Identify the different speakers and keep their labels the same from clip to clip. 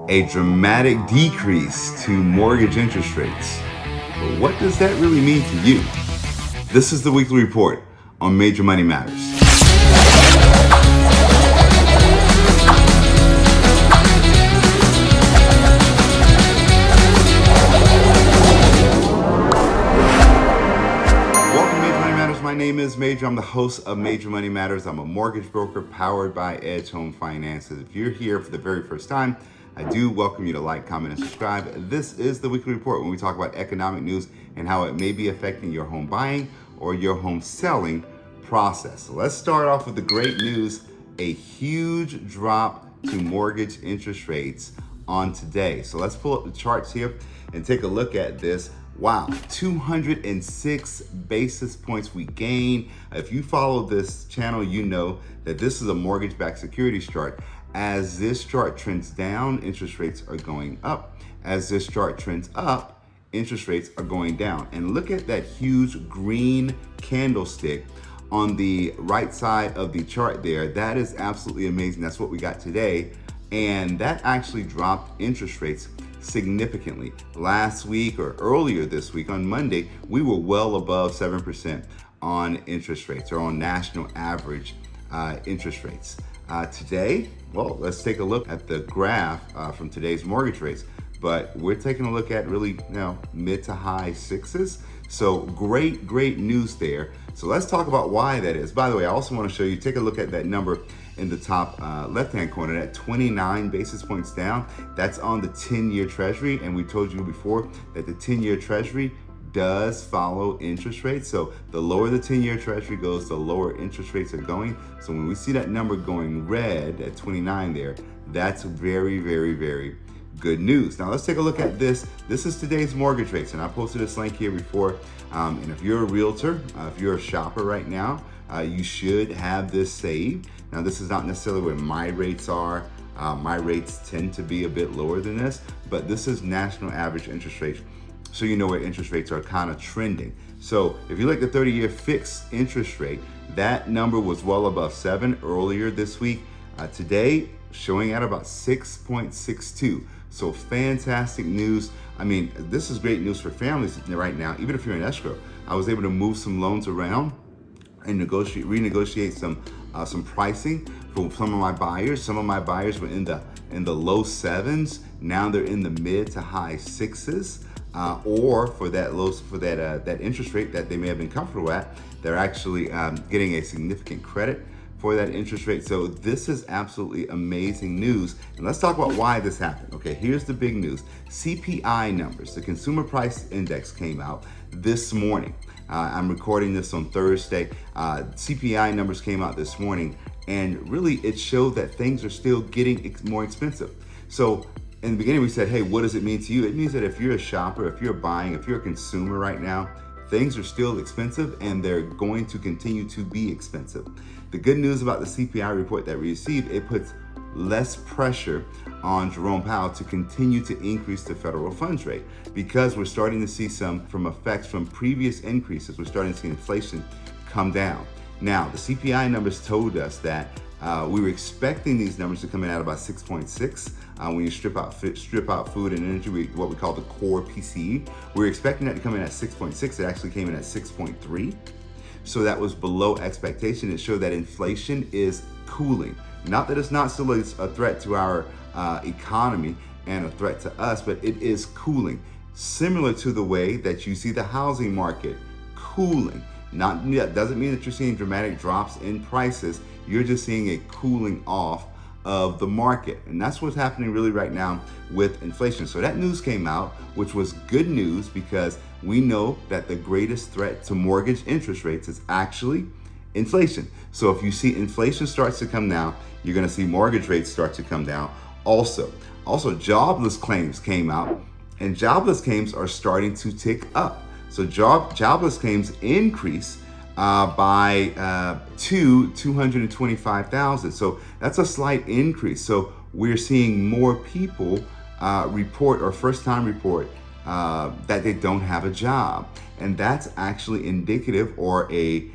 Speaker 1: a dramatic decrease to mortgage interest rates. But what does that really mean to you? This is the weekly report on Major Money Matters. My name is Major. I'm the host of Major Money Matters. I'm a mortgage broker powered by Edge Home Finances. If you're here for the very first time, I do welcome you to like, comment, and subscribe. This is the weekly report when we talk about economic news and how it may be affecting your home buying or your home selling process. So let's start off with the great news, a huge drop to mortgage interest rates on today. So let's pull up the charts here and take a look at this. Wow, 206 basis points we gained. If you follow this channel, you know that this is a mortgage-backed securities chart. As this chart trends down, interest rates are going up. As this chart trends up, interest rates are going down. And look at that huge green candlestick on the right side of the chart there. That is absolutely amazing. That's what we got today. And that actually dropped interest rates significantly. Last week or earlier this week on Monday, we were well above 7% on interest rates or on national average interest rates. Today, well, let's take a look at the graph from today's mortgage rates. But we're taking a look at really mid to high sixes. So great news there. So let's talk about why that is. By the way, I also want to show you, take a look at that number in the top left-hand corner, that 29 basis points down. That's on the 10-year Treasury. And we told you before that the 10-year Treasury does follow interest rates. So the lower the 10-year Treasury goes, the lower interest rates are going. So when we see that number going red at 29 there, that's very good news. Now let's take a look at this. This is today's mortgage rates, and I posted this link here before. And if you're a realtor, if you're a shopper right now, you should have this saved. Now this is not necessarily where my rates are. My rates tend to be a bit lower than this, but this is national average interest rates. So you know where interest rates are kind of trending. So if you look at the 30-year fixed interest rate, that number was well above 7 earlier this week. Today, showing at about 6.62. So fantastic news. I mean, this is great news for families right now. Even if you're in escrow, I was able to move some loans around and renegotiate some pricing for some of my buyers. Some of my buyers were in the low 7s. Now they're in the mid to high 6s. Or for that interest rate that they may have been comfortable at, they're actually getting a significant credit for that interest rate. So this is absolutely amazing news. And let's talk about why this happened. Okay, here's the big news. CPI numbers, the Consumer Price Index, came out this morning. I'm recording this on Thursday. CPI numbers came out this morning, and really it showed that things are still getting more expensive. So in the beginning we said, hey, what does it mean to you? It means that if you're a shopper, if you're buying, if you're a consumer right now, things are still expensive and they're going to continue to be expensive. The good news about the CPI report that we received, it puts less pressure on Jerome Powell to continue to increase the federal funds rate, because we're starting to see some from effects from previous increases. We're starting to see inflation come down. Now, the CPI numbers told us that we were expecting these numbers to come in at about 6.6. When you strip out food and energy, what we call the core PCE, we were expecting that to come in at 6.6. It actually came in at 6.3. So that was below expectation. It showed that inflation is cooling. Not that it's not still a threat to our economy and a threat to us, but it is cooling. Similar to the way that you see the housing market cooling. That doesn't mean that you're seeing dramatic drops in prices. You're just seeing a cooling off of the market. And that's what's happening really right now with inflation. So that news came out, which was good news, because we know that the greatest threat to mortgage interest rates is actually inflation. So if you see inflation starts to come down, you're going to see mortgage rates start to come down also. Also, jobless claims came out, and jobless claims are starting to tick up. So jobless claims increase by 225,000. So that's a slight increase. So we're seeing more people report, or first time report, that they don't have a job. And that's actually indicative, or a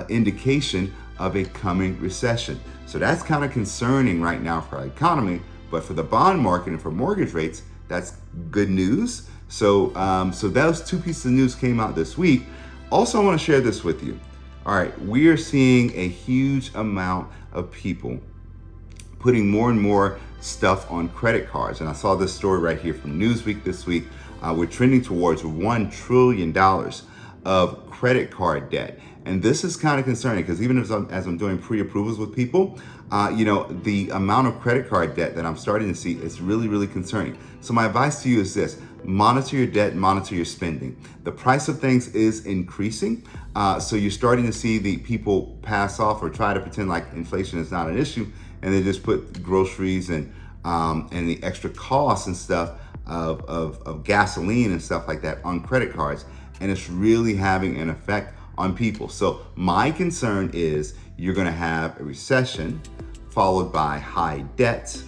Speaker 1: indication of a coming recession. So that's kind of concerning right now for our economy, But for the bond market and for mortgage rates, that's good news. So those two pieces of news came out this week. Also, I want to share this with you. All right, we are seeing a huge amount of people putting more and more stuff on credit cards. And I saw this story right here from Newsweek this week. We're trending towards $1 trillion of credit card debt. And this is kind of concerning because even as I'm doing pre-approvals with people, the amount of credit card debt that I'm starting to see is really, really concerning. So my advice to you is this: monitor your debt, monitor your spending. The price of things is increasing. So you're starting to see the people pass off or try to pretend like inflation is not an issue, and they just put groceries and the extra costs and stuff of gasoline and stuff like that on credit cards. And it's really having an effect on people. So my concern is you're gonna have a recession followed by high debt,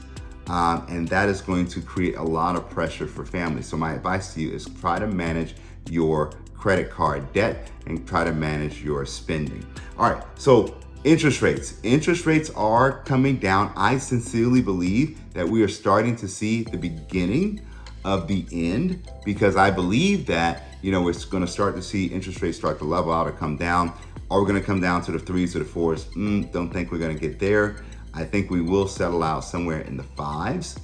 Speaker 1: and that is going to create a lot of pressure for families. So my advice to you is try to manage your credit card debt and try to manage your spending. All right, so interest rates are coming down. I sincerely believe that we are starting to see the beginning of the end, because I believe that we're going to start to see interest rates start to level out or come down. Are we going to come down to the 3s or the 4s? Don't think we're going to get there. I think we will settle out somewhere in the 5s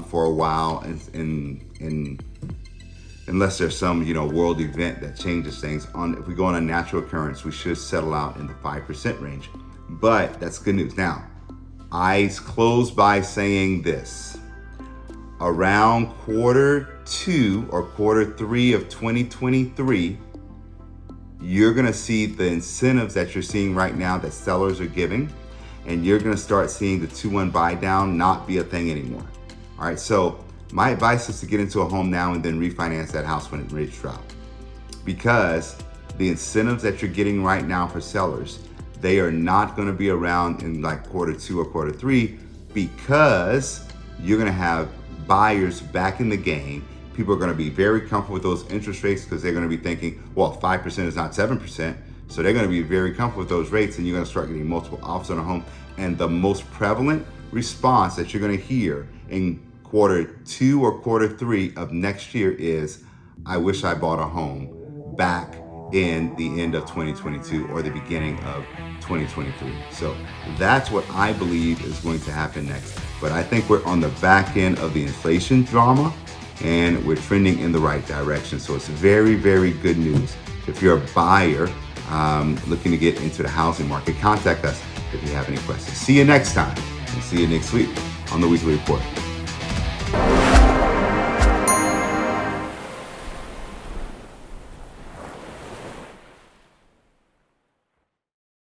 Speaker 1: for a while, and unless there's some world event that changes things. If we go on a natural occurrence, we should settle out in the 5% range. But that's good news. Now, I close by saying this: around Q2 or Q3 of 2023, you're gonna see the incentives that you're seeing right now that sellers are giving, and you're gonna start seeing the 2-1 buy down not be a thing anymore. All right, so my advice is to get into a home now and then refinance that house when rates drop, because the incentives that you're getting right now for sellers, they are not gonna be around in like Q2 or Q3, because you're gonna have buyers back in the game. People are going to be very comfortable with those interest rates because they're going to be thinking, well, 5% is not 7%. So they're going to be very comfortable with those rates, and you're going to start getting multiple offers on a home. And the most prevalent response that you're going to hear in Q2 or Q3 of next year is, I wish I bought a home back in the end of 2022 or the beginning of 2023. So that's what I believe is going to happen next. But I think we're on the back end of the inflation drama, and we're trending in the right direction. So it's very, very good news. If you're a buyer looking to get into the housing market, contact us if you have any questions. See you next time, and see you next week on the Weekly Report.